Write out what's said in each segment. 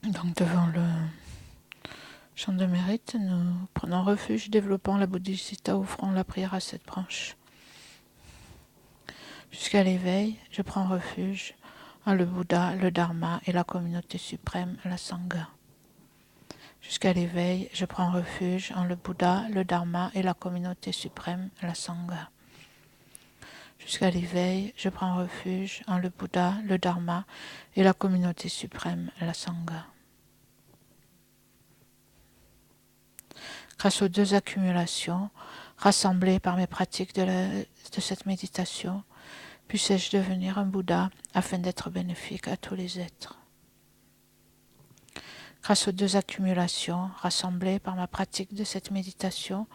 Donc devant le champ de mérite, nous prenons refuge, développons la bodhisattva, offrons la prière à cette branche. Jusqu'à l'éveil, je prends refuge en le Bouddha, le Dharma et la communauté suprême, la Sangha. Jusqu'à l'éveil, je prends refuge en le Bouddha, le Dharma et la communauté suprême, la Sangha. Jusqu'à l'éveil, je prends refuge en le Bouddha, le Dharma et la communauté suprême, la Sangha. Grâce aux deux accumulations, rassemblées par mes pratiques de cette méditation, puissais-je devenir un Bouddha afin d'être bénéfique à tous les êtres. Grâce aux deux accumulations, rassemblées par ma pratique de cette méditation,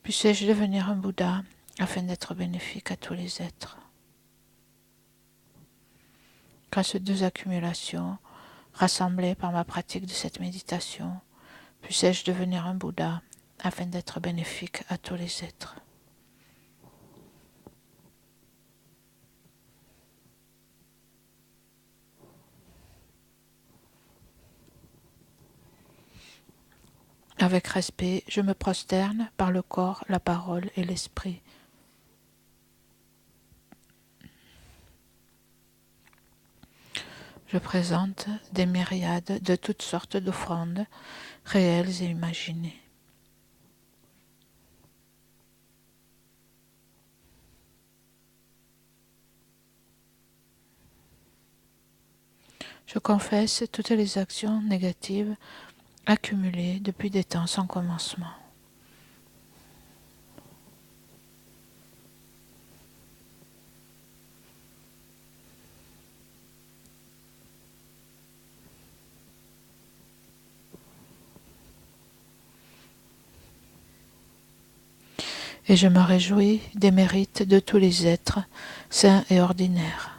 puissais-je devenir un Bouddha afin d'être bénéfique à tous les êtres. Grâce aux deux accumulations, rassemblées par ma pratique de cette méditation, puissais-je devenir un Bouddha afin d'être bénéfique à tous les êtres. Avec respect, je me prosterne par le corps, la parole et l'esprit. Je présente des myriades de toutes sortes d'offrandes, réelles et imaginées. Je confesse toutes les actions négatives accumulées depuis des temps sans commencement. Et je me réjouis des mérites de tous les êtres, sains et ordinaires.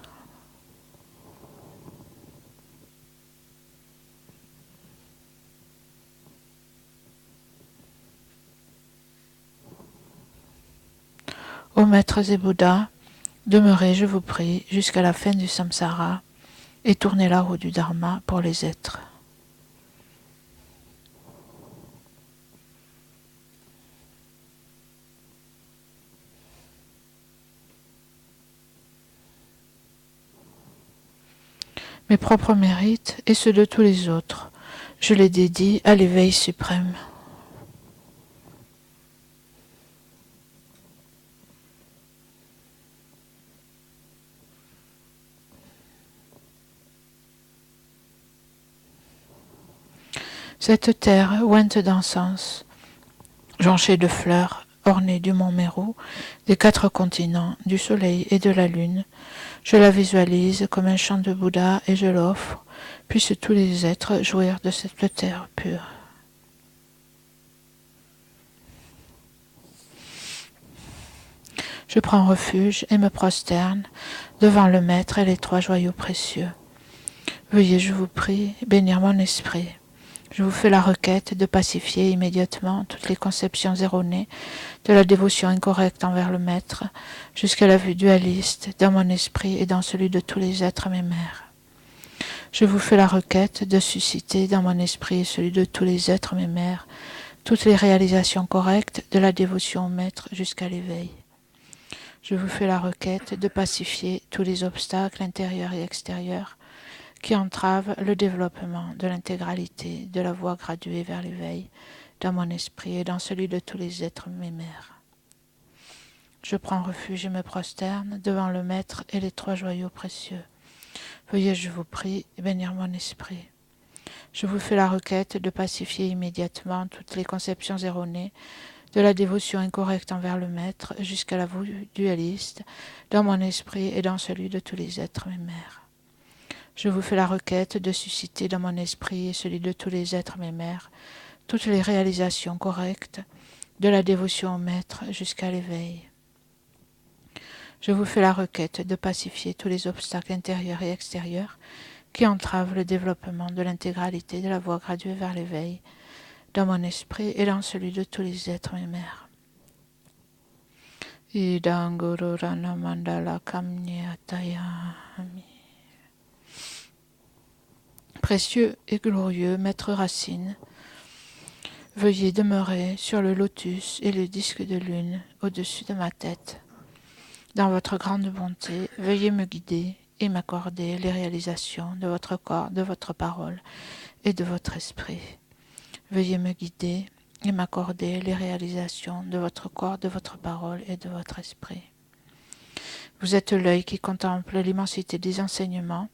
Ô maîtres et Bouddhas, demeurez, je vous prie, jusqu'à la fin du samsara et tournez la roue du Dharma pour les êtres. Mes propres mérites et ceux de tous les autres, je les dédie à l'éveil suprême. Cette terre ointe d'encens, jonchée de fleurs, ornée du mont Méru, des 4 continents, du soleil et de la lune, je la visualise comme un champ de Bouddha et je l'offre, puissent tous les êtres jouir de cette terre pure. Je prends refuge et me prosterne devant le Maître et les 3 joyaux précieux. Veuillez, je vous prie, bénir mon esprit. Je vous fais la requête de pacifier immédiatement toutes les conceptions erronées de la dévotion incorrecte envers le Maître, jusqu'à la vue dualiste dans mon esprit et dans celui de tous les êtres mes mères. Je vous fais la requête de susciter dans mon esprit et celui de tous les êtres mes mères toutes les réalisations correctes de la dévotion au Maître jusqu'à l'éveil. Je vous fais la requête de pacifier tous les obstacles intérieurs et extérieurs qui entravent le développement de l'intégralité de la voie graduée vers l'éveil dans mon esprit et dans celui de tous les êtres mes mères. Je prends refuge et me prosterne devant le Maître et les 3 joyaux précieux. Veuillez, je vous prie, bénir mon esprit. Je vous fais la requête de pacifier immédiatement toutes les conceptions erronées de la dévotion incorrecte envers le Maître jusqu'à la vue dualiste dans mon esprit et dans celui de tous les êtres mes mères. Je vous fais la requête de susciter dans mon esprit et celui de tous les êtres mes mères toutes les réalisations correctes de la dévotion au Maître jusqu'à l'éveil. Je vous fais la requête de pacifier tous les obstacles intérieurs et extérieurs qui entravent le développement de l'intégralité de la voie graduée vers l'éveil dans mon esprit et dans celui de tous les êtres mes mères. Idang Guru Rana Mandala Kamnyatayami. Précieux et glorieux Maître Racine, veuillez demeurer sur le lotus et le disque de lune au-dessus de ma tête. Dans votre grande bonté, veuillez me guider et m'accorder les réalisations de votre corps, de votre parole et de votre esprit. Veuillez me guider et m'accorder les réalisations de votre corps, de votre parole et de votre esprit. Vous êtes l'œil qui contemple l'immensité des enseignements,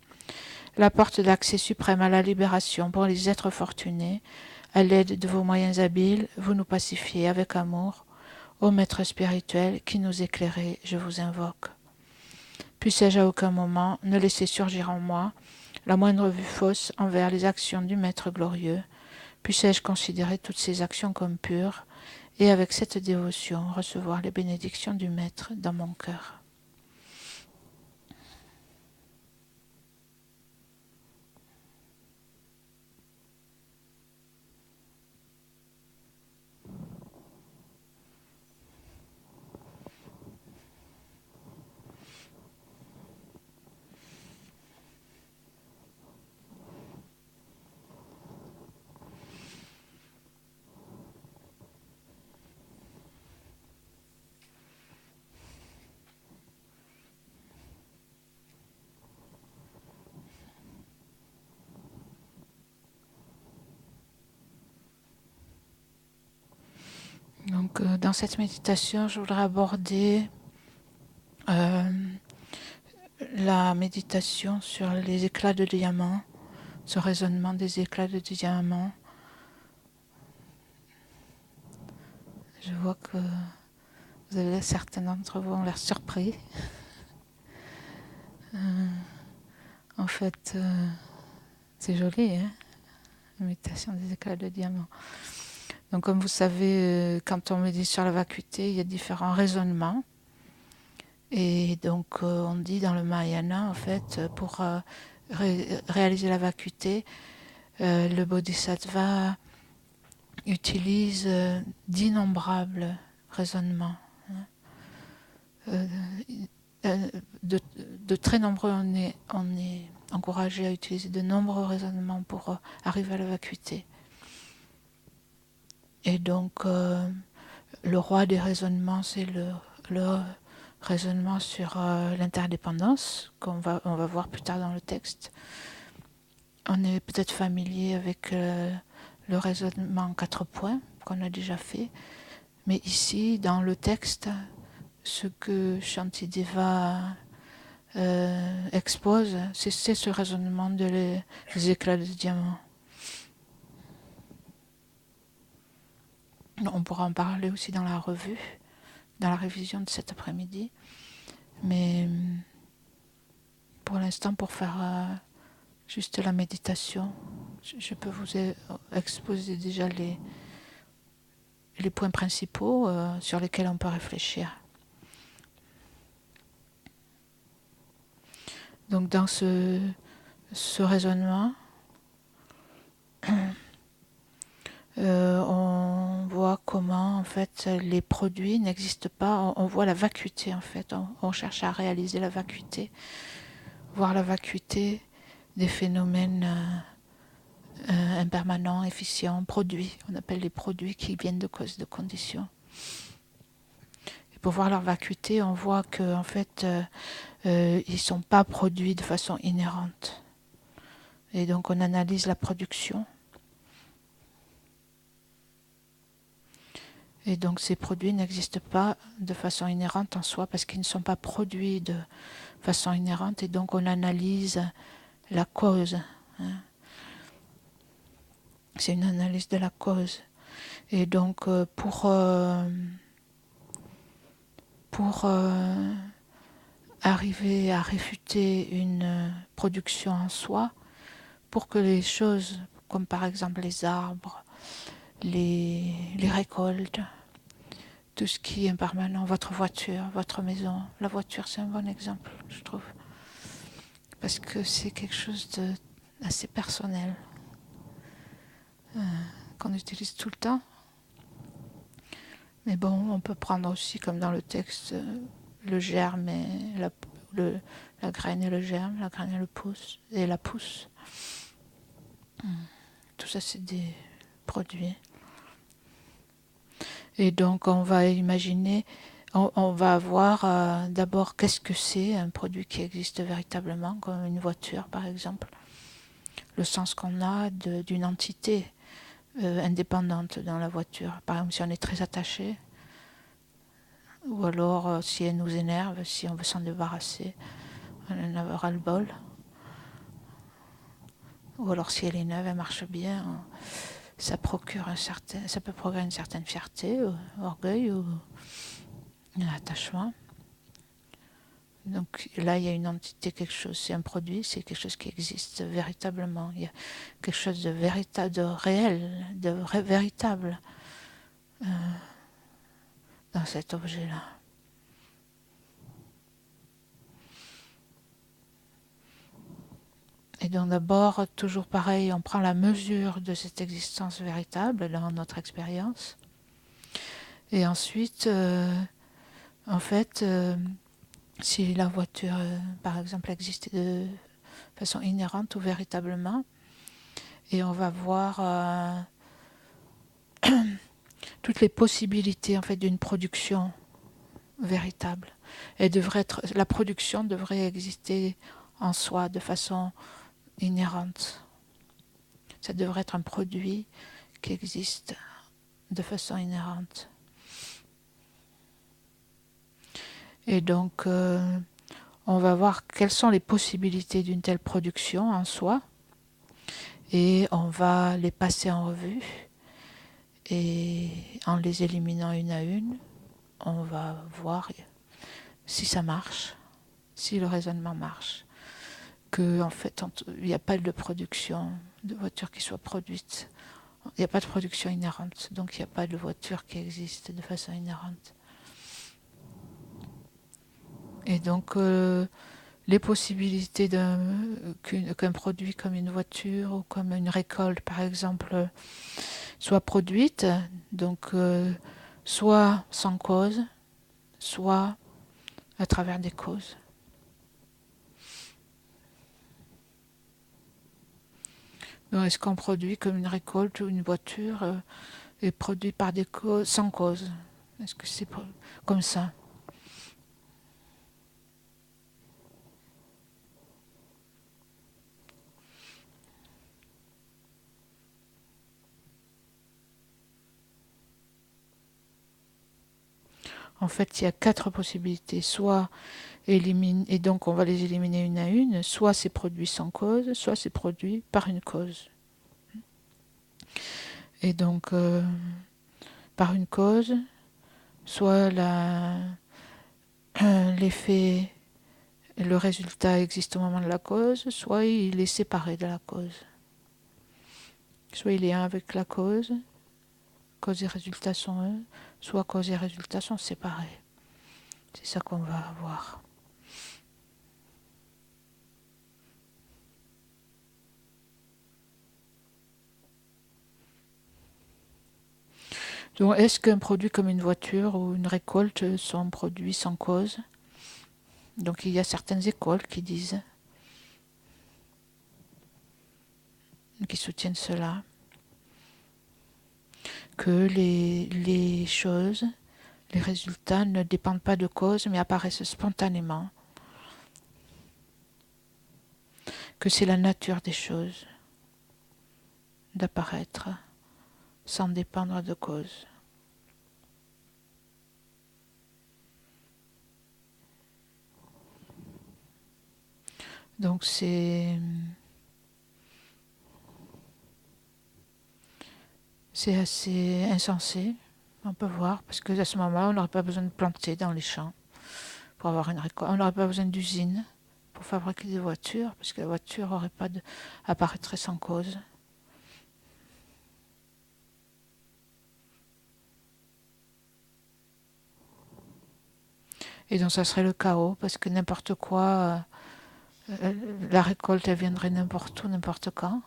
la porte d'accès suprême à la libération pour les êtres fortunés. À l'aide de vos moyens habiles, vous nous pacifiez avec amour. Ô Maître spirituel qui nous éclairez, je vous invoque. Puissé-je à aucun moment ne laisser surgir en moi la moindre vue fausse envers les actions du Maître glorieux. Puissé-je considérer toutes ces actions comme pures et avec cette dévotion recevoir les bénédictions du Maître dans mon cœur. Donc, dans cette méditation, je voudrais aborder la méditation sur les éclats de diamant, ce raisonnement des éclats de diamant. Je vois que certains d'entre vous ont l'air surpris. En fait, c'est joli, hein, la méditation des éclats de diamant. Donc, comme vous savez, quand on médite sur la vacuité, il y a différents raisonnements. Et donc, on dit dans le Mahayana, en fait, pour réaliser la vacuité, le Bodhisattva utilise d'innombrables raisonnements. De très nombreux, on est encouragé à utiliser de nombreux raisonnements pour arriver à la vacuité. Et donc, le roi des raisonnements, c'est le raisonnement sur l'interdépendance, on va voir plus tard dans le texte. On est peut-être familier avec le raisonnement en 4 points qu'on a déjà fait, mais ici, dans le texte, ce que Shantideva expose, c'est ce raisonnement des éclats de diamant. On pourra en parler aussi dans la revue, dans la révision de cet après-midi, mais pour l'instant, pour faire juste la méditation, je peux vous exposer déjà les points principaux sur lesquels on peut réfléchir. Donc dans ce raisonnement, on voit comment en fait les produits n'existent pas. On voit la vacuité en fait. On cherche à réaliser la vacuité, voir la vacuité des phénomènes impermanents, efficients, produits. On appelle les produits qui viennent de causes de conditions. Et pour voir leur vacuité, on voit que en fait ils sont pas produits de façon inhérente. Et donc on analyse la production. Et donc ces produits n'existent pas de façon inhérente en soi parce qu'ils ne sont pas produits de façon inhérente. Et donc on analyse la cause. Hein. C'est une analyse de la cause. Et donc pour arriver à réfuter une production en soi, pour que les choses, comme par exemple les arbres, les récoltes, tout ce qui est impermanent, votre voiture, votre maison. La voiture, c'est un bon exemple, je trouve. Parce que c'est quelque chose d'assez personnel, qu'on utilise tout le temps. Mais bon, on peut prendre aussi, comme dans le texte, le germe et la graine et le germe, la graine et la pousse. Tout ça, c'est des produits. Et donc, on va imaginer, on va voir d'abord qu'est-ce que c'est un produit qui existe véritablement, comme une voiture, par exemple. Le sens qu'on a d'une entité indépendante dans la voiture. Par exemple, si on est très attaché, ou alors si elle nous énerve, si on veut s'en débarrasser, on en aura le bol. Ou alors si elle est neuve, elle marche bien, ça peut procurer une certaine fierté, orgueil ou un attachement. Donc là, il y a une entité, quelque chose, c'est un produit, c'est quelque chose qui existe véritablement. Il y a quelque chose de véritable, de réel, véritable dans cet objet-là. Et donc d'abord, toujours pareil, on prend la mesure de cette existence véritable dans notre expérience. Et ensuite, en fait, si la voiture, par exemple, existe de façon inhérente ou véritablement, et on va voir toutes les possibilités en fait d'une production véritable. La production devrait exister en soi de façon inhérente. Ça devrait être un produit qui existe de façon inhérente. Et donc, on va voir quelles sont les possibilités d'une telle production en soi, et on va les passer en revue, et en les éliminant une à une, on va voir si ça marche, si le raisonnement marche, que en fait il n'y a pas de production de voiture qui soit produite, il n'y a pas de production inhérente, donc il n'y a pas de voiture qui existe de façon inhérente. Et donc les possibilités qu'un produit comme une voiture ou comme une récolte par exemple soit produite, donc soit sans cause, soit à travers des causes. Donc, est-ce qu'on produit comme une récolte ou une voiture est produite par des causes, sans cause? Est-ce que c'est comme ça? En fait, il y a 4 possibilités. Soit et donc on va les éliminer une à une, soit c'est produit sans cause, soit c'est produit par une cause. Et donc, par une cause, soit l'effet, le résultat existe au moment de la cause, soit il est séparé de la cause. Soit il est un avec la cause et résultat sont un, soit cause et résultat sont séparés. C'est ça qu'on va avoir. Donc, est-ce qu'un produit comme une voiture ou une récolte sont produits sans cause? Donc, il y a certaines écoles qui disent, qui soutiennent cela, que les choses, les résultats ne dépendent pas de cause, mais apparaissent spontanément. Que c'est la nature des choses d'apparaître sans dépendre de cause. Donc c'est assez insensé, on peut voir, parce que à ce moment-là, on n'aurait pas besoin de planter dans les champs pour avoir une récolte. On n'aurait pas besoin d'usine pour fabriquer des voitures, parce que la voiture apparaîtrait sans cause. Et donc ça serait le chaos, parce que n'importe quoi, la récolte, elle viendrait n'importe où, n'importe quand.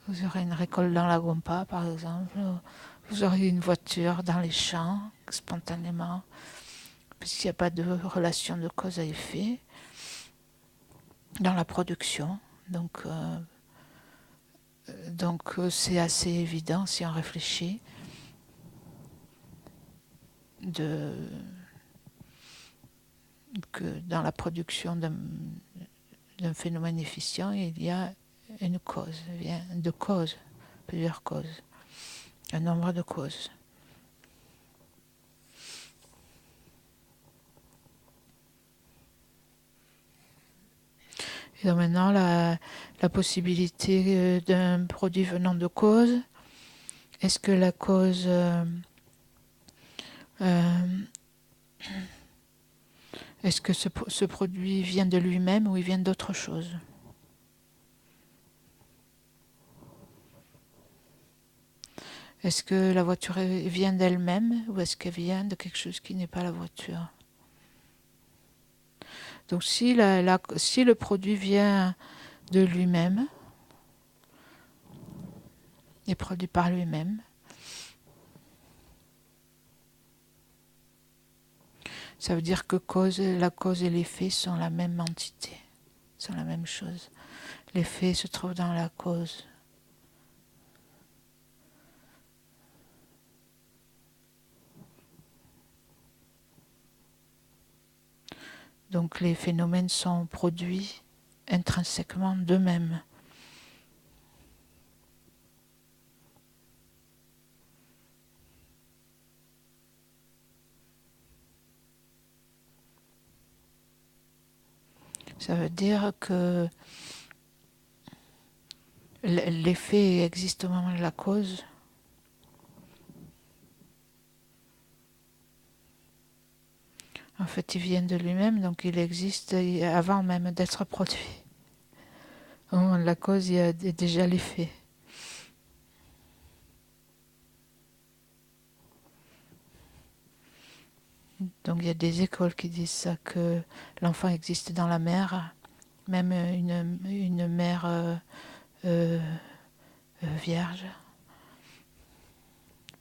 Vous aurez une récolte dans la Gompa, par exemple. Vous aurez une voiture dans les champs, spontanément, puisqu'il n'y a pas de relation de cause à effet. dans la production. Donc c'est assez évident si on réfléchit que dans la production d'un phénomène efficient, il y a une cause, de causes, plusieurs causes, un nombre de causes. Et donc maintenant, la possibilité d'un produit venant de cause, est-ce que la cause est-ce que ce produit vient de lui-même ou il vient d'autre chose? Est-ce que la voiture vient d'elle-même ou est-ce qu'elle vient de quelque chose qui n'est pas la voiture? Donc si le produit vient de lui-même, est produit par lui-même, ça veut dire que la cause et l'effet sont la même entité, sont la même chose. L'effet se trouve dans la cause. Donc les phénomènes sont produits intrinsèquement d'eux-mêmes. Ça veut dire que l'effet existe au moment de la cause. En fait, il vient de lui-même, donc il existe avant même d'être produit. Au moment de la cause, il y a déjà l'effet. Donc il y a des écoles qui disent ça, que l'enfant existe dans la mère, même une mère vierge,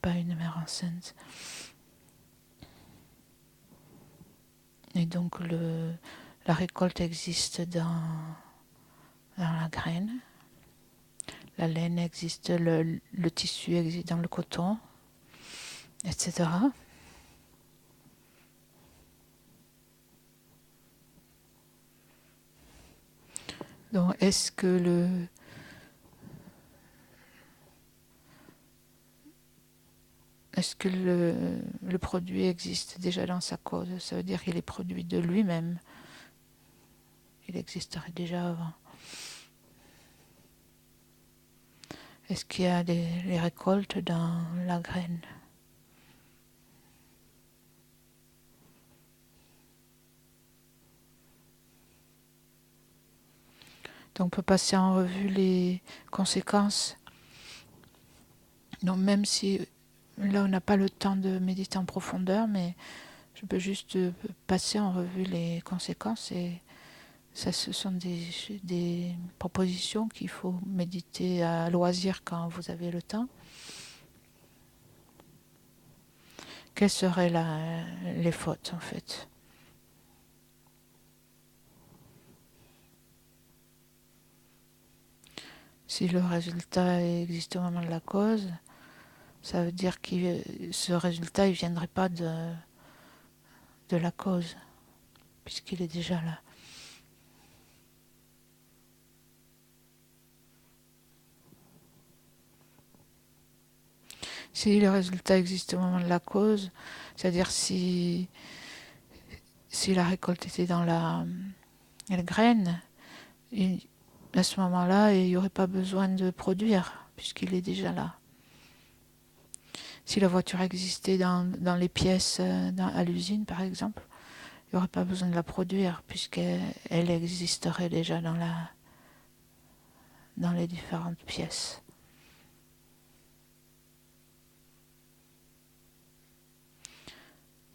pas une mère enceinte. Et donc la récolte existe dans la graine, la laine existe, le tissu existe dans le coton, etc. Donc est-ce que le produit existe déjà dans sa cause? Ça veut dire qu'il est produit de lui-même. Il existerait déjà avant. Est-ce qu'il y a les récoltes dans la graine? Donc on peut passer en revue les conséquences. Donc même si là on n'a pas le temps de méditer en profondeur, mais je peux juste passer en revue les conséquences, et ça, ce sont des propositions qu'il faut méditer à loisir quand vous avez le temps. Quelles seraient les fautes en fait? Si le résultat existe au moment de la cause, ça veut dire que ce résultat ne viendrait pas de la cause, puisqu'il est déjà là. Si le résultat existe au moment de la cause, c'est-à-dire si la récolte était dans la graine, à ce moment-là, il n'y aurait pas besoin de produire, puisqu'il est déjà là. Si la voiture existait dans les pièces à l'usine, par exemple, il n'y aurait pas besoin de la produire, puisqu'elle existerait déjà dans les différentes pièces.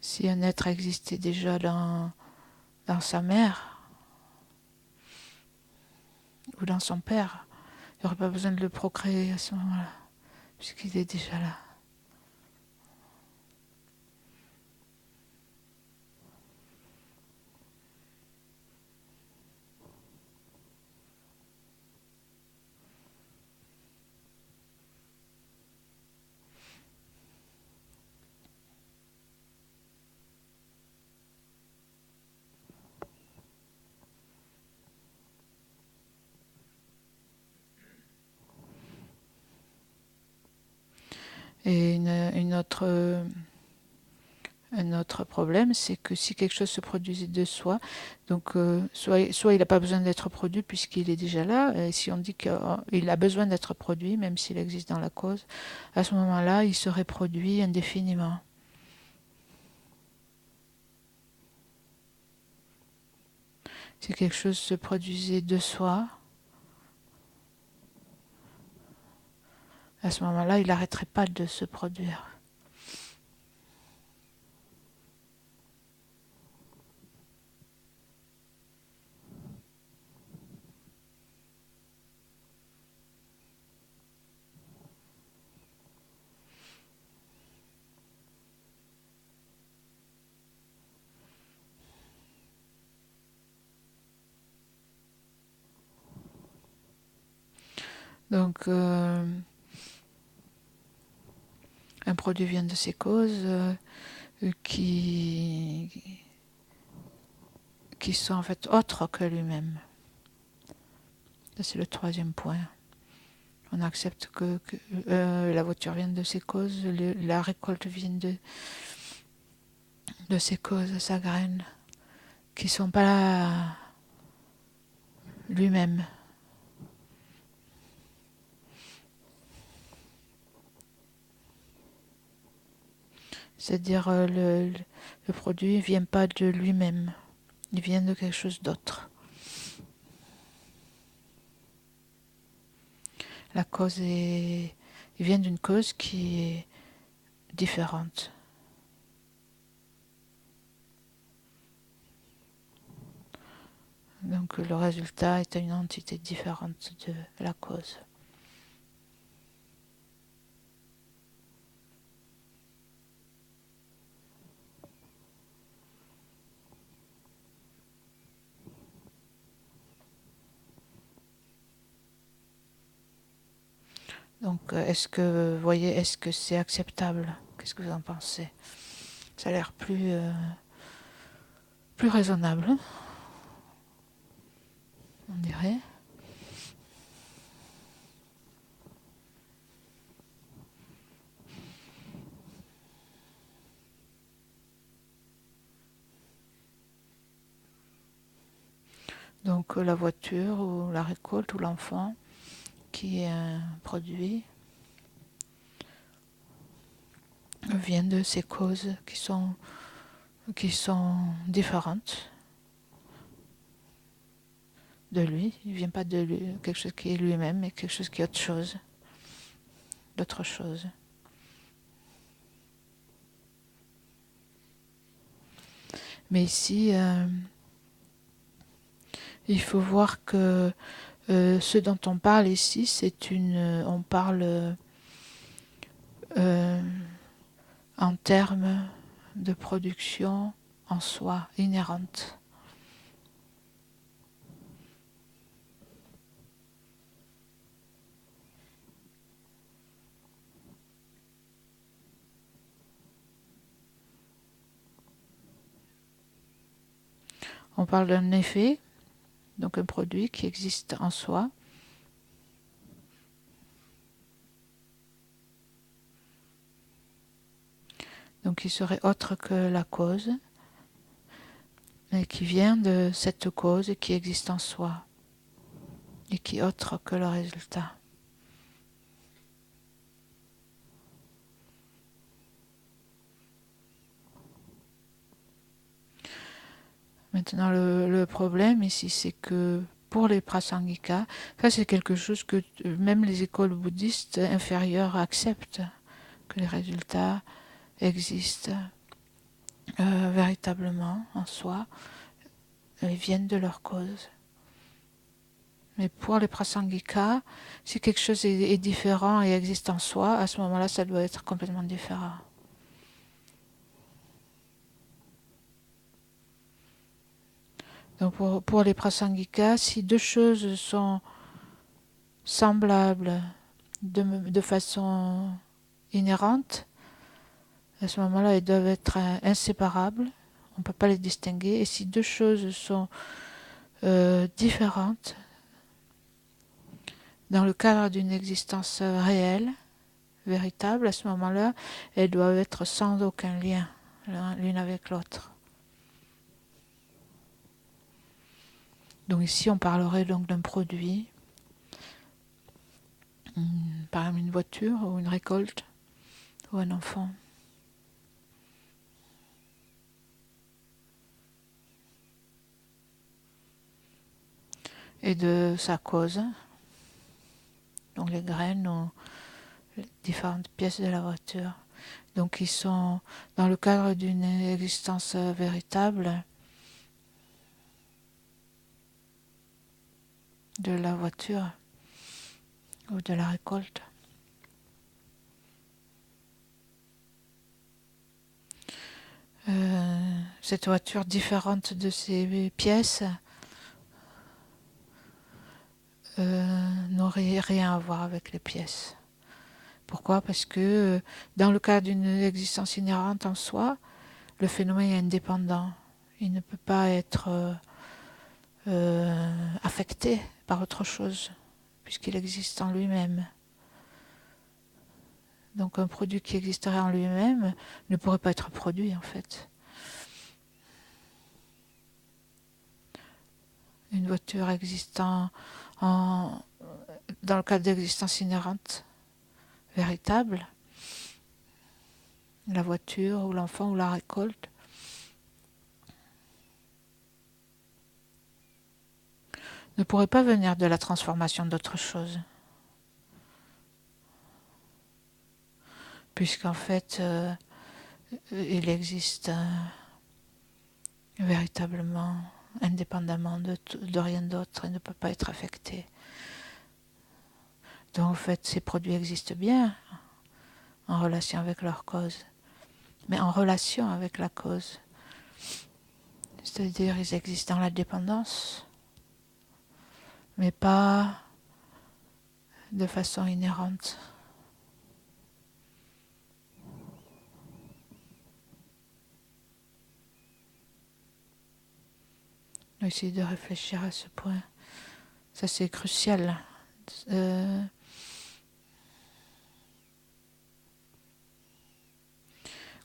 Si un être existait déjà dans sa mère ou dans son père, il n'y aurait pas besoin de le procréer à ce moment-là, puisqu'il est déjà là. Et un autre problème, c'est que si quelque chose se produisait de soi, donc soit il n'a pas besoin d'être produit puisqu'il est déjà là, et si on dit qu'il a besoin d'être produit, même s'il existe dans la cause, à ce moment-là, il serait produit indéfiniment. Si quelque chose se produisait de soi, à ce moment-là, il n'arrêterait pas de se produire. Donc, un produit vient de ses causes qui sont en fait autres que lui-même. Ça, c'est le troisième point. On accepte que la voiture vienne de ses causes, la récolte vient de ses causes, sa graine, qui ne sont pas là lui-même. C'est-à-dire le produit ne vient pas de lui-même, il vient de quelque chose d'autre. La cause il vient d'une cause qui est différente. Donc le résultat est une entité différente de la cause. Donc est-ce que c'est acceptable? Qu'est-ce que vous en pensez? Ça a l'air plus raisonnable, on dirait. Donc la voiture ou la récolte ou l'enfant qui est un produit vient de ces causes qui sont différentes de lui. Il ne vient pas de lui, quelque chose qui est lui-même, mais quelque chose qui est autre chose, d'autre chose. Mais ici, il faut voir que ce dont on parle ici, on parle en termes de production en soi, inhérente. On parle d'un effet, donc un produit qui existe en soi, donc qui serait autre que la cause, mais qui vient de cette cause qui existe en soi, et qui est autre que le résultat. Maintenant, le problème ici, c'est que pour les prasangikas, ça c'est quelque chose que même les écoles bouddhistes inférieures acceptent, que les résultats existent véritablement en soi, et viennent de leur cause. Mais pour les prasangikas, si quelque chose est différent et existe en soi, à ce moment-là, ça doit être complètement différent. Donc pour les prasangikas, si deux choses sont semblables de façon inhérente, à ce moment-là, elles doivent être inséparables. On ne peut pas les distinguer. Et si deux choses sont différentes, dans le cadre d'une existence réelle, véritables, à ce moment-là, elles doivent être sans aucun lien l'une avec l'autre. Donc ici, on parlerait donc d'un produit, par exemple une voiture ou une récolte ou un enfant. Et de sa cause, donc les graines ou les différentes pièces de la voiture. Donc ils sont dans le cadre d'une existence véritable de la voiture ou de la récolte. Cette voiture différente de ces pièces n'aurait rien à voir avec les pièces. Pourquoi ? Parce que dans le cas d'une existence inhérente en soi, le phénomène est indépendant. Il ne peut pas être affecté par autre chose, puisqu'il existe en lui-même. Donc un produit qui existerait en lui-même ne pourrait pas être produit en fait. Une voiture existant dans le cadre d'existence inhérente véritable, la voiture ou l'enfant ou la récolte, ne pourrait pas venir de la transformation d'autre chose. Puisqu'en fait, il existe véritablement, indépendamment de rien d'autre et ne peut pas être affecté. Donc en fait, ces produits existent bien en relation avec leur cause, mais en relation avec la cause. C'est-à-dire, ils existent dans la dépendance, mais pas de façon inhérente. On va essayer de réfléchir à ce point. Ça, c'est crucial.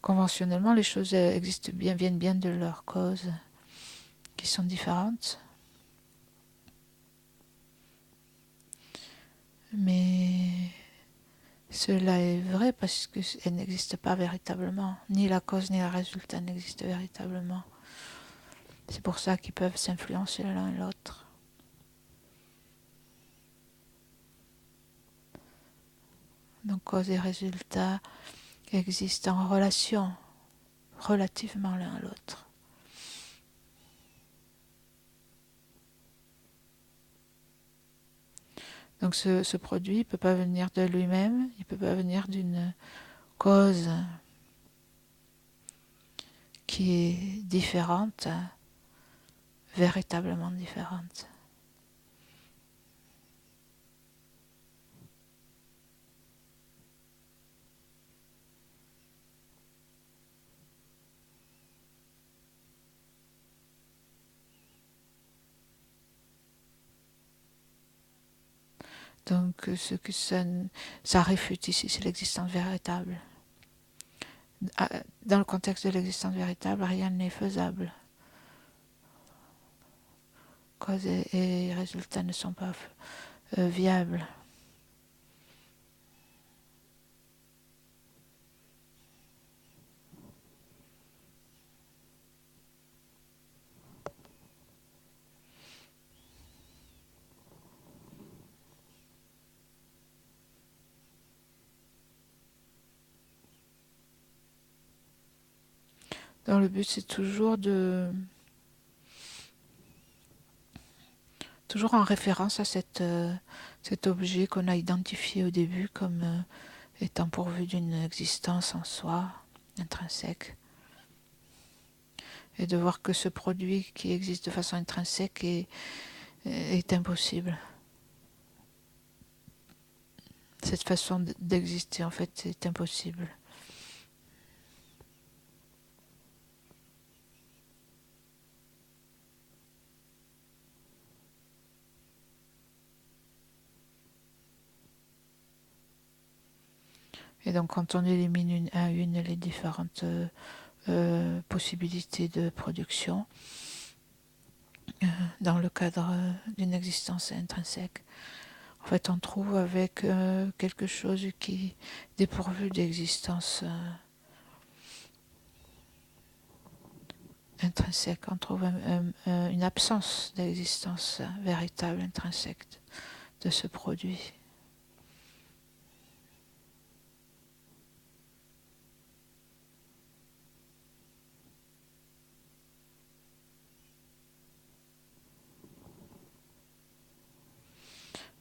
Conventionnellement, les choses existent bien, viennent bien de leurs causes, qui sont différentes. Mais cela est vrai parce qu'elles n'existent pas véritablement. Ni la cause ni le résultat n'existent véritablement. C'est pour ça qu'ils peuvent s'influencer l'un l'autre. Donc cause et résultat existent en relation, relativement l'un à l'autre. Donc ce produit ne peut pas venir de lui-même, il ne peut pas venir d'une cause qui est différente, véritablement différente. Donc ce que ça réfute ici, c'est l'existence véritable. Dans le contexte de l'existence véritable, rien n'est faisable. Cause et résultats ne sont pas viables. Donc le but, c'est toujours toujours en référence à cet objet qu'on a identifié au début comme étant pourvu d'une existence en soi, intrinsèque. Et de voir que ce produit qui existe de façon intrinsèque est impossible. Cette façon d'exister, en fait, est impossible. Et donc quand on élimine une à une les différentes possibilités de production dans le cadre d'une existence intrinsèque, en fait on trouve avec quelque chose qui est dépourvu d'existence intrinsèque, on trouve une absence d'existence véritable intrinsèque de ce produit.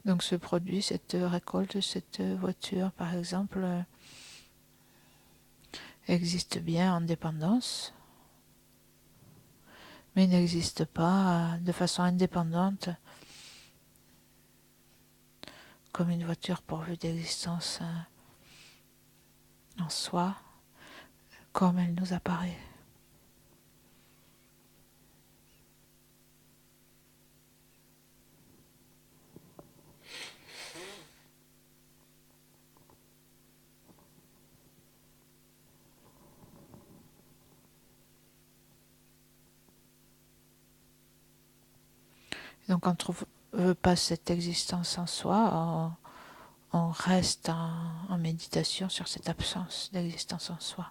Donc ce produit, cette récolte, cette voiture par exemple, existe bien en dépendance, mais n'existe pas de façon indépendante comme une voiture pourvue d'existence en soi, comme elle nous apparaît. Donc on ne trouve pas cette existence en soi, on reste en méditation sur cette absence d'existence en soi.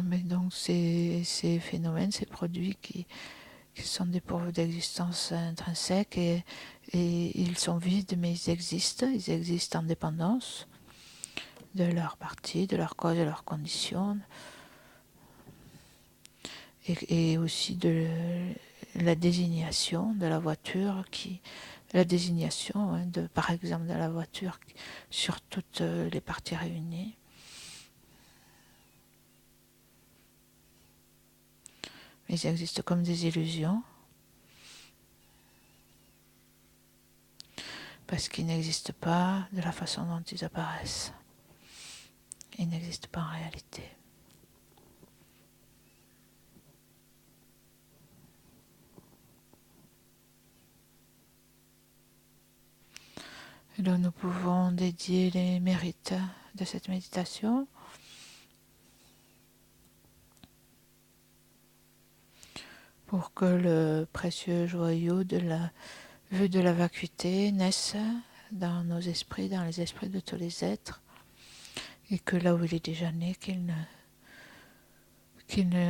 Mais donc ces phénomènes, ces produits qui sont dépourvus d'existence intrinsèque et ils sont vides mais ils existent en dépendance de leur partie, de leur cause, de leurs conditions et aussi de la désignation de la voiture la désignation par exemple de la voiture sur toutes les parties réunies. Mais ils existent comme des illusions parce qu'ils n'existent pas de la façon dont ils apparaissent. Ils n'existent pas en réalité. Et donc nous pouvons dédier les mérites de cette méditation pour que le précieux joyau de la vue de la vacuité naisse dans nos esprits, dans les esprits de tous les êtres, et que là où il est déjà né, qu'il ne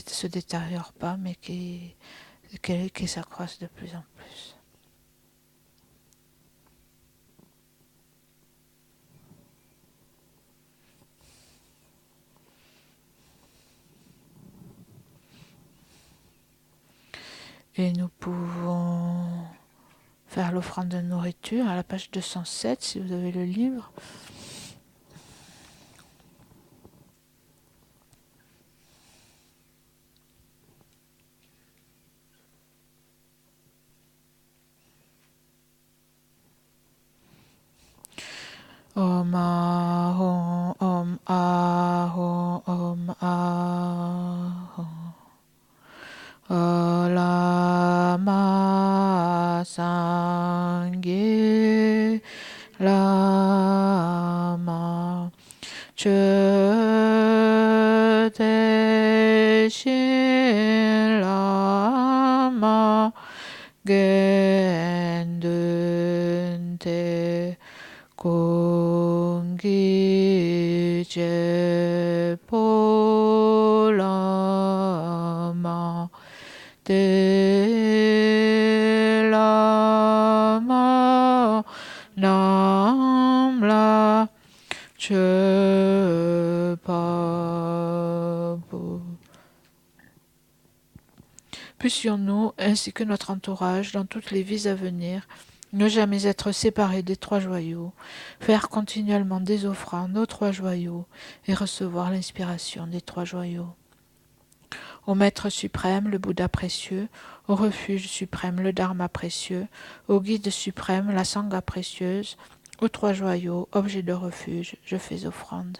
se détériore pas, mais qu'il s'accroisse de plus en plus. Et nous pouvons faire l'offrande de nourriture à la page 207 si vous avez le livre. Om Ahom, Om Ahom, Om Ahom. Lama Sangye Lama Chöte Shin Lama Gendun Te Kungi Jepo Lama De Lama Puissions-nous, ainsi que notre entourage, dans toutes les vies à venir, ne jamais être séparés des trois joyaux, faire continuellement des offrandes aux trois joyaux et recevoir l'inspiration des trois joyaux. Au Maître suprême, le Bouddha précieux, au refuge suprême, le Dharma précieux, au guide suprême, la Sangha précieuse, aux trois joyaux, objets de refuge, je fais offrande.